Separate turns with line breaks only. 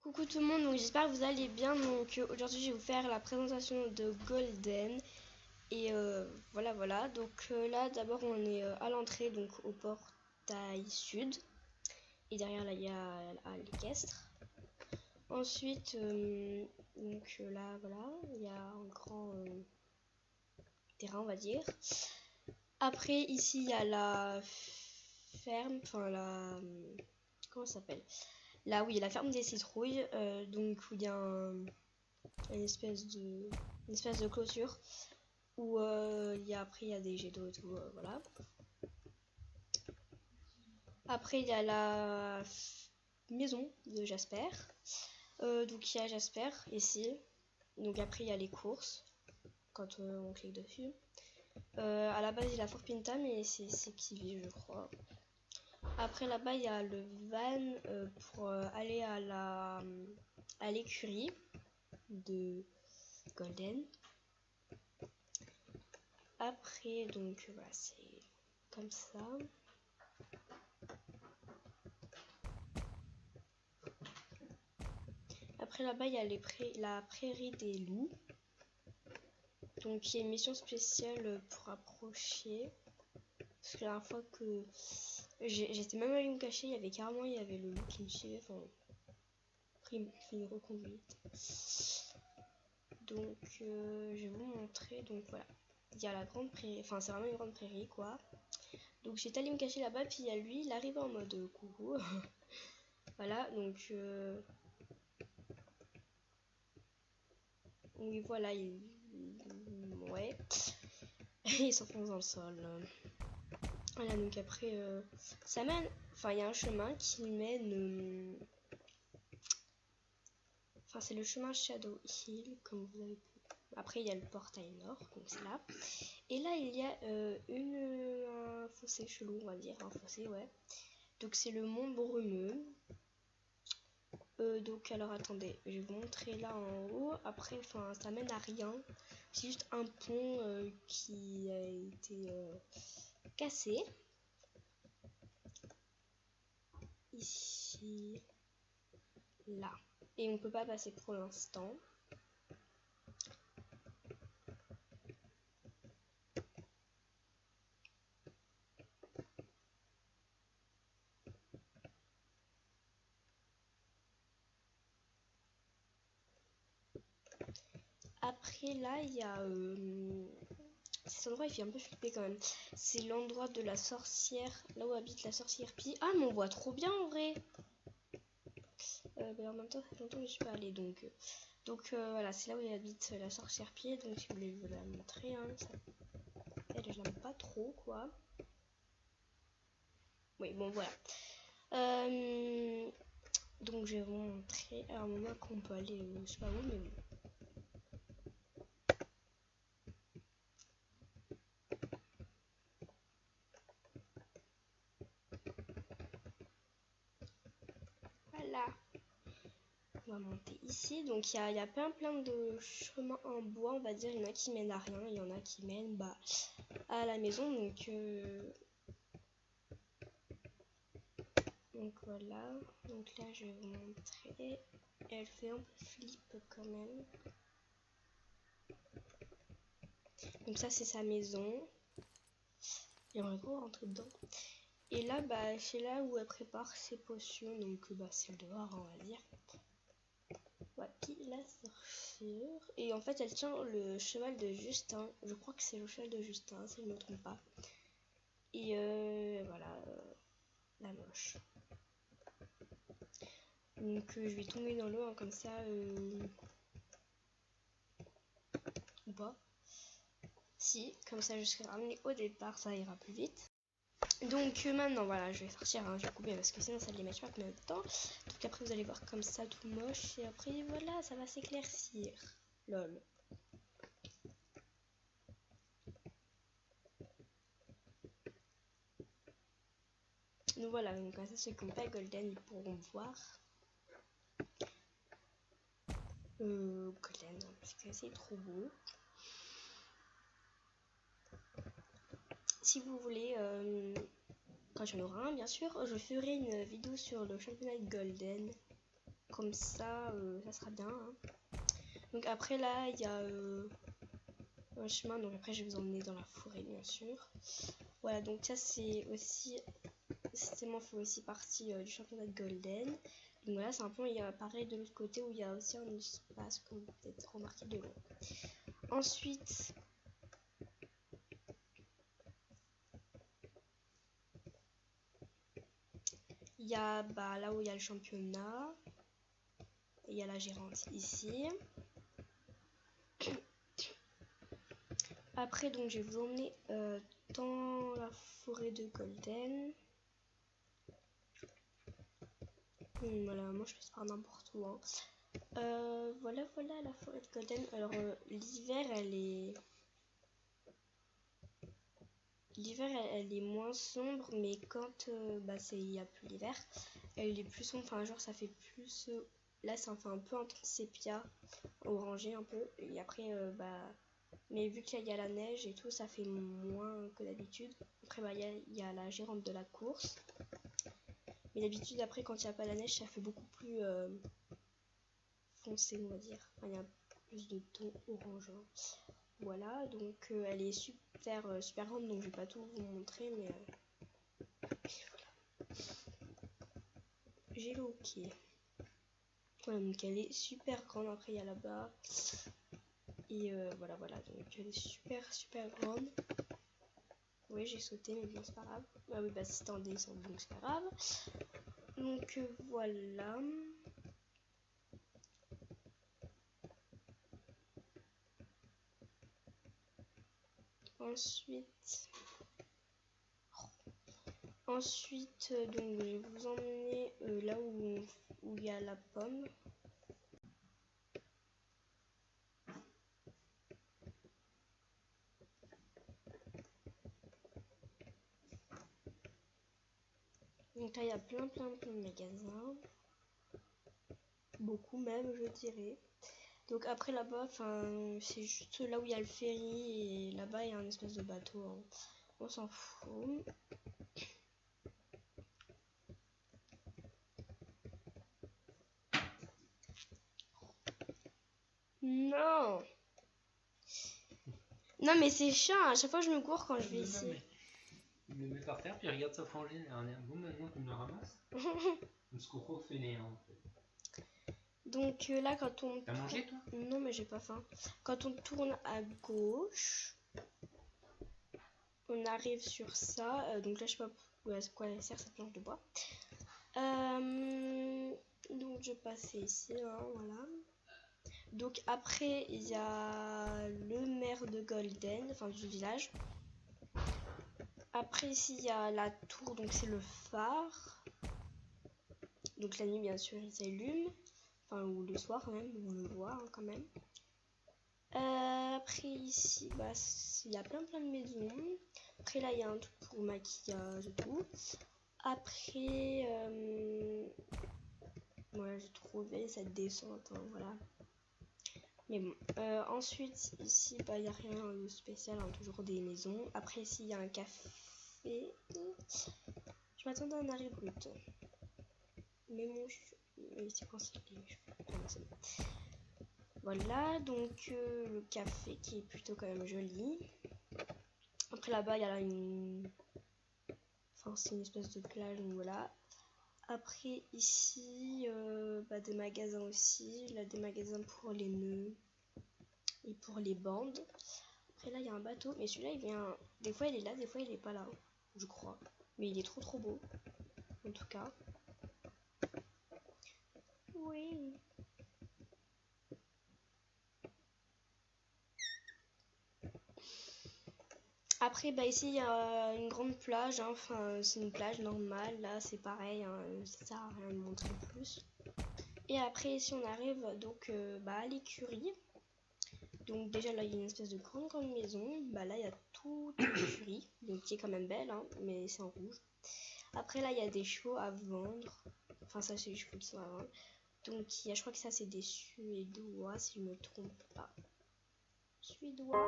Coucou tout le monde, donc j'espère que vous allez bien. Donc aujourd'hui je vais vous faire la présentation de Golden. Et voilà. Donc là d'abord on est à l'entrée, donc au portail sud. Et derrière là il y a l'équestre. Ensuite donc là voilà, il y a un grand terrain on va dire. Après ici il y a la ferme, enfin la... comment ça s'appelle? Là oui, la ferme des citrouilles, donc où il y a une espèce de clôture où après il y a des jets d'eau et tout, voilà. Après il y a la maison de Jasper, donc il y a Jasper ici. Donc après il y a les courses quand on clique dessus. À la base il y a la Fort Pinta, mais c'est qui vit je crois. Après là-bas il y a le van pour aller à l'écurie de Golden. Après donc voilà, c'est comme ça. Après là-bas il y a la prairie des loups. Donc il y a une mission spéciale pour approcher. Parce que la dernière fois que j'étais même allée me cacher, il y avait le loup qui me suivait. Enfin, après il fait une reconduite. Donc je vais vous montrer. Donc voilà, il y a la grande prairie, enfin c'est vraiment une grande prairie quoi. Donc j'étais allée me cacher là-bas, puis il y a lui, il arrive en mode coucou. Voilà, donc oui voilà, ouais, il s'enfonce dans le sol. Voilà, donc après ça mène, enfin il y a un chemin qui mène, enfin c'est le chemin Shadow Hill comme vous avez pu. Après il y a le portail nord, donc c'est là. Et là il y a un fossé chelou, on va dire, un fossé, ouais. Donc c'est le mont Brumeux. Donc alors attendez, je vais vous montrer là en haut. Après, enfin ça mène à rien. C'est juste un pont qui a été cassé. Ici, là. Et on peut pas passer pour l'instant. Après là, il y a... cet endroit il fait un peu flipper quand même. C'est l'endroit de la sorcière, là où habite la sorcière Pie. Ah mais on voit trop bien en vrai. Mais en même temps, ça fait longtemps que je suis pas allée donc... voilà, c'est là où habite la sorcière Pie. Donc si vous voulez, je vais la montrer. Hein, ça... Elle, je l'aime pas trop quoi. Oui, bon voilà. Donc je vais vous montrer à un moment qu'on peut aller, je sais pas où, mais bon. Voilà. On va monter ici. Donc il y a plein de chemins en bois, on va dire. Il y en a qui mènent à rien, il y en a qui mènent à la maison. Donc voilà. Donc là je vais vous montrer. Elle fait un peu flip quand même. Donc ça c'est sa maison. J'aimerais trop rentrer dedans. Et là c'est là où elle prépare ses potions. Donc c'est le dehors on va dire. Ouais, puis la sorcière. Et en fait elle tient le cheval de Justin. Je crois que c'est le cheval de Justin si je ne me trompe pas. Et voilà, la moche. Donc je vais tomber dans l'eau hein, comme ça ou pas. Si, comme ça je serai ramenée au départ, ça ira plus vite. Donc maintenant voilà, je vais sortir, hein, je vais couper parce que sinon ça les match pas en même temps. Donc après vous allez voir comme ça tout moche et après voilà, ça va s'éclaircir. Lol. Donc voilà, donc ça ceux qui n'ont pas Golden ils pourront voir. Golden, parce que c'est trop beau. Si vous voulez, quand j'en aurai un bien sûr, je ferai une vidéo sur le championnat de Golden comme ça sera bien, hein. Donc après là il y a un chemin, donc après je vais vous emmener dans la forêt bien sûr. Voilà, donc ça c'est aussi, certainement fait aussi partie du championnat de Golden. Donc voilà, c'est un peu pareil de l'autre côté où il y a aussi un espace que vous pouvez peut-être remarquer de loin. Ensuite, il y a là où il y a le championnat, et il y a la gérante ici. Après, donc je vais vous emmener dans la forêt de Golden. Voilà, moi je passe par n'importe où, hein. Voilà la forêt de Golden. Alors l'hiver elle est moins sombre, mais quand il y a plus l'hiver, elle est plus sombre. Enfin genre ça fait plus là ça fait un peu un ton sépia orangé un peu, et après mais vu qu'il y a la neige et tout, ça fait moins que d'habitude. Après il y a la gérante de la course, mais d'habitude après quand il n'y a pas la neige ça fait beaucoup plus foncé, on va dire. Enfin, il y a plus de ton orange. Voilà, donc elle est super grande, donc je vais pas tout vous montrer, mais voilà. J'ai le hockey. Voilà, donc elle est super grande. Après il y a là-bas, et voilà, donc elle est super grande. Oui, j'ai sauté, mais bon, c'est pas grave. Ah oui, c'était en descente, donc c'est pas grave. Donc voilà. Ensuite, donc je vais vous emmener là où il y a la pomme. Donc là il y a plein de magasins. Beaucoup même, je dirais. Donc après là-bas, c'est juste là où il y a le ferry, et là-bas il y a un espèce de bateau, hein. On s'en fout. Non. Non mais c'est chiant, à chaque fois je me cours quand je vais ici.
Il me met par terre, puis il regarde sa frangine derrière. Bon, maintenant qu'on me le ramasse. On se court fainéant en fait.
Donc là quand on...
T'as mangé toi?
Non mais j'ai pas faim. Quand on tourne à gauche, on arrive sur ça. Donc là je sais pas à quoi elle sert cette planche de bois. Donc je passe ici, hein, voilà. Donc après il y a le maire de Golden, enfin du village. Après ici il y a la tour, donc c'est le phare. Donc la nuit bien sûr il s'allume, enfin ou le soir même, on le voit hein, quand même. Après ici il y a plein de maisons. Après là il y a un truc pour maquillage et tout. Après voilà, j'ai trouvé cette descente, hein, voilà. Mais bon, ensuite ici il n'y a rien de spécial, hein, toujours des maisons. Après ici il y a un café. Je m'attendais à un arrêt brut, mais bon, c'est quand c'est voilà, donc le café qui est plutôt quand même joli. Après là-bas il y a là c'est une espèce de plage, donc voilà. Après ici des magasins aussi, là des magasins pour les nœuds et pour les bandes. Après là il y a un bateau, mais celui-là il vient, des fois il est là, des fois il est pas là, je crois, mais il est trop beau en tout cas. Oui. Après ici il y a une grande plage, hein. Enfin c'est une plage normale, là c'est pareil, hein. Ça sert à rien de montrer plus. Et après ici on arrive donc à l'écurie. Donc déjà là il y a une espèce de grande maison. Là il y a toute l'écurie, donc qui est quand même belle, hein, mais c'est en rouge. Après là il y a des chevaux à vendre. Enfin ça c'est les chevaux qui sont à vendre. Donc je crois que ça c'est des Suédois si je me trompe pas. Suédois.